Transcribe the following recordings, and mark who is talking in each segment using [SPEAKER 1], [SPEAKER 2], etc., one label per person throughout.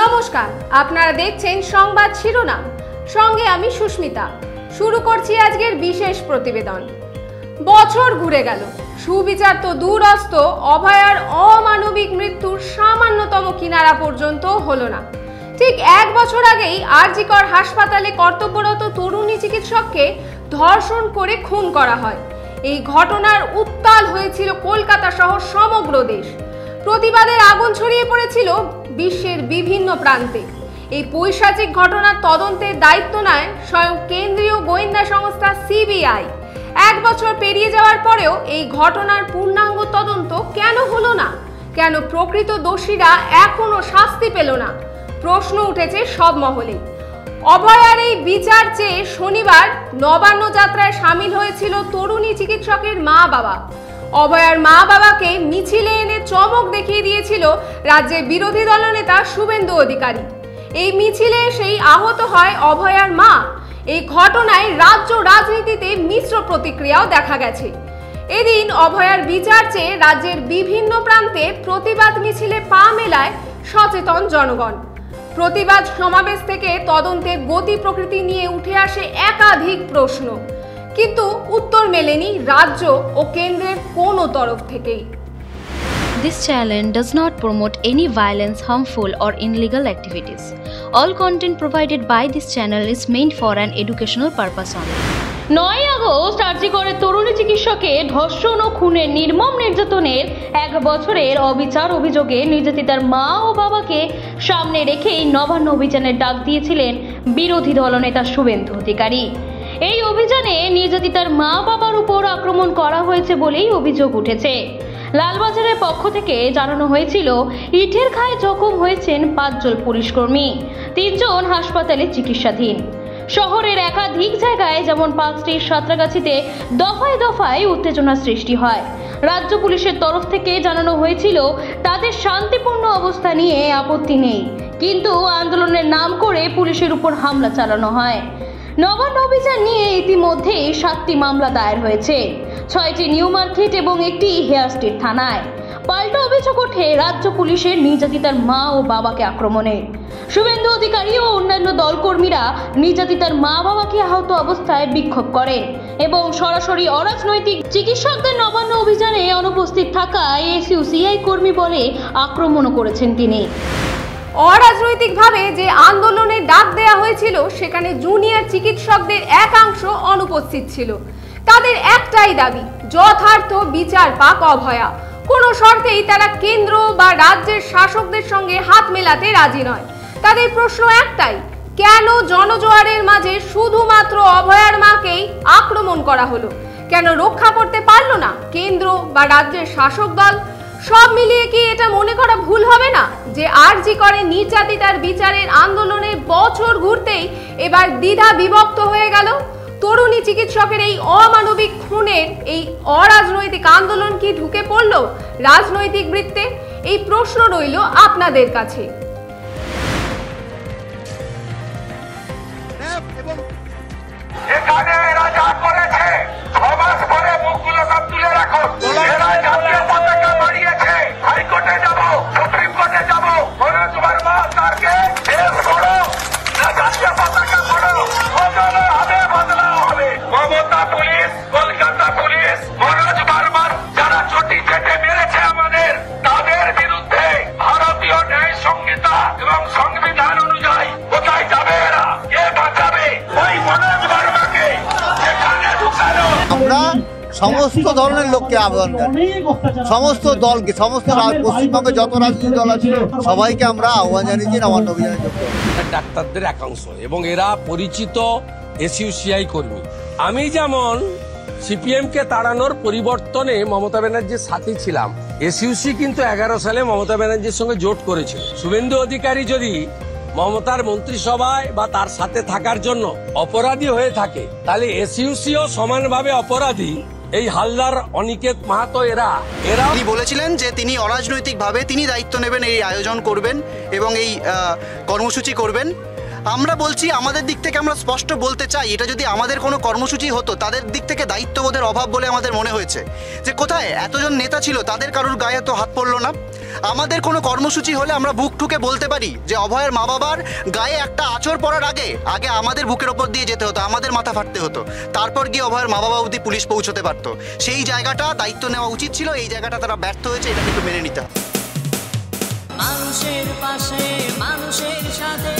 [SPEAKER 1] নমস্কার, আপনারা দেখছেন সংবাদ শিরোনাম, সঙ্গে আমি সুস্মিতা। শুরু করছি আজকের বিশেষ প্রতিবেদন। বছর ঘুরে গেল, সুবিচার তো দূরস্থ, অভয়ার অমানবিক মৃত্যুর সামান্যতম কিনারা পর্যন্ত হলো না। ঠিক এক বছর আগেই আরজিকর হাসপাতালে কর্তব্যরত তরুণী চিকিৎসককে ধর্ষণ করে খুন করা হয়। এই ঘটনার উত্তাল হয়েছিল কলকাতা সহ সমগ্র দেশ। প্রতিবাদের আগুন ছড়িয়ে পড়েছিল বিশ্বের বিভিন্ন প্রান্তে। এই পৈশাচিক ঘটনার তদন্তের দায়িত্ব নেয় স্বয়ং কেন্দ্রীয় গোয়েন্দা সংস্থা সিবিআই। এক বছর পেরিয়ে যাওয়ার পরেও এই ঘটনার পূর্ণাঙ্গ তদন্ত কেন হলো না? কেন প্রকৃত দোষীরা এখনো শাস্তি পেল না? প্রশ্ন উঠেছে সব মহলে। অভয়ার এই বিচার চেয়ে শনিবার নবান্ন যাত্রায় সামিল হয়েছিল তরুণী চিকিৎসকের মা বাবা। অভয়ার মা বাবাকে মিছিলে এনে চমক দেখিয়ে দিয়েছিল রাজ্যের বিরোধী দলনেতা শুভেন্দু অধিকারী। এই মিছিলে এসেই আহত হয় অভয়ার মা। এই ঘটনায় রাজ্য রাজনীতিতে মিশ্র প্রতিক্রিয়াও দেখা গেছে। এদিন অভয়ার বিচার চেয়ে রাজ্যের বিভিন্ন প্রান্তে প্রতিবাদ মিছিলে পা মেলায় সচেতন জনগণ। প্রতিবাদ সমাবেশ থেকে তদন্তের গতি প্রকৃতি নিয়ে উঠে আসে একাধিক প্রশ্ন, কিন্তু উত্তর মেলেনি রাজ্য ও কেন্দ্রের কোনো তরফ থেকেই।
[SPEAKER 2] This channel does not promote any violence, harmful or illegal activities. All content provided by this channel is meant for an educational purpose only.
[SPEAKER 3] 9 August আরজিকরের তরুণী চিকিৎসকে ধর্ষণ ও খুনের নির্মম নির্যাতনের এক বছরের অবিচার অভিযোগে নির্যাতিতার মা ও বাবাকে সামনে রেখেই নবান্ন অভিযানের ডাক দিয়েছিলেন বিরোধী দলনেতা শুভেন্দু অধিকারী। এই অভিযানে নির্যাতিতার মা বাবার উপর আক্রমণ করা হয়েছে বলেই অভিযোগ উঠেছে। লালবাজারের পক্ষ থেকে জানানো হয়েছিল, ইটের ঘায়ে জখম হয়েছেন 5 জন পুলিশকর্মী, 3 জন হাসপাতালে চিকিৎসাধীন। শহরের একাধিক জায়গায় যেমন পার্ক স্ট্রিট, সাঁতরাগাছিতে দফায় দফায় উত্তেজনা সৃষ্টি হয়। রাজ্য পুলিশের তরফ থেকে জানানো হয়েছিল তাদের শান্তিপূর্ণ অবস্থা নিয়ে আপত্তি নেই, কিন্তু আন্দোলনের নাম করে পুলিশের উপর হামলা চালানো হয়। নবান্ন অভিযান নিয়ে ইতিমধ্যে 7টি মামলা দায়ের হয়েছে, 6টি নিউ মার্কেট এবং 1টি হেয়ার স্ট্রিট থানায়। পাল্টা অভিযোগ ওঠে রাজ্য পুলিশের নির্যাতিতার মা ও বাবাকে আক্রমণে। শুভেন্দু অধিকারী ও অন্যান্য দলকর্মীরা নির্যাতিতার মা বাবাকে আহত অবস্থায় বিক্ষোভ করেন এবং সরাসরি অরাজনৈতিক চিকিৎসকদের নবান্ন অভিযানে অনুপস্থিত থাকা এসইউসিআই কর্মী বলে আক্রমণও করেছেন তিনি।
[SPEAKER 1] অরাজনৈতিকভাবে যে আন্দোলনের ডাক দেয়া হয়েছিল সেখানে জুনিয়র চিকিৎসকদের একাংশ অনুপস্থিত ছিল। তাদের একটাই দাবি, যথার্থ বিচার পাক অভয়া। কোনো শর্তেই তারা কেন্দ্র বা রাজ্যের শাসকদের সঙ্গে হাত মেলাতে রাজি নয়। তাদের প্রশ্ন একটাই, কেন জনজোয়ারের মাঝে শুধুমাত্র অভয়ার মাকেই আক্রমণ করা হলো? কেন রক্ষা করতে পারলো না কেন্দ্র বা রাজ্যের শাসক দল? সব মিলিয়ে কি এটা মনে করা ভুল হবে না যে আরজিকরে নির্যাতিতার বিচারের আন্দোলনের বছর ঘুরতেই এবার দ্বিধা বিভক্ত হয়ে গেল? তরুণী চিকিৎসকের এই অমানবিক খুনের এই অরাজনৈতিক আন্দোলন কি ঢুকে পড়ল রাজনৈতিক বৃত্তে? এই প্রশ্ন রইল আপনাদের কাছে।
[SPEAKER 4] আমরা সমস্ত ধরনের লোককে আবেদন জানাই, সমস্ত দলকে, সমস্ত পশ্চিমবঙ্গে যত রাজনৈতিক দল আছে সবাইকে আমরা আহ্বান জানিয়েছি নবান্ন অভিযানে যোগ করতে।
[SPEAKER 5] ডাক্তারদের একাংশ এবং এরা পরিচিত এসইউসিআই কর্মী। আমি যেমন সিপিএম কে তাড়ানোর পরিবর্তনে মমতা ব্যানার্জির সাথে ছিলাম, এসইউসি কিন্তু 11 সালে মমতা ব্যানার্জির সঙ্গে জোট করেছিল। শুভেন্দু অধিকারী যদি মমতার মন্ত্রিসভায় বা তার সাথে থাকার জন্য অপরাধী হয়ে থাকে, তাহলে এসইউসিও সমানভাবে অপরাধী। এই হালদার, অনিকেত মাহাতো এরা
[SPEAKER 6] তিনি বলেছিলেন যে তিনি অরাজনৈতিকভাবে তিনি দায়িত্ব নেবেন, এই আয়োজন করবেন এবং এই কর্মসূচি করবেন। আমরা বলছি আমাদের দিক থেকে আমরা স্পষ্ট বলতে চাই, এটা যদি আমাদের কোনো কর্মসূচি হতো, তাদের দিক থেকে দায়িত্ববোধের অভাব বলে আমাদের মনে হয়েছে। যে কোথায় এতজন নেতা ছিল, তাদের কারোর গায়ে তো হাত পড়লো না। আমাদের কোনো কর্মসূচি হলে আমরা বুক ঠুকে বলতে পারি যে অভয়ের মা বাবার গায়ে একটা আঁচড় পড়ার আগে আমাদের বুকের ওপর দিয়ে যেতে হতো, আমাদের মাথা ফাটতে হতো, তারপর গিয়ে অভয়ের মা বাবা অবধি পুলিশ পৌঁছতে পারতো। সেই জায়গাটা দায়িত্ব নেওয়া উচিত ছিল, এই জায়গাটা তারা ব্যর্থ হয়েছে, এটা কিন্তু মেনে নিতে হবে।
[SPEAKER 7] মানুষের পাশে মানুষের সাথে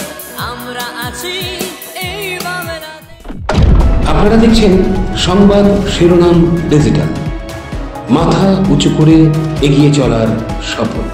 [SPEAKER 7] আমরা আছি এই বাংলাতে।
[SPEAKER 8] আপনারা দেখছেন সংবাদ শিরোনাম ডিজিটাল, মাথা উঁচু করে এগিয়ে চলার শপথ।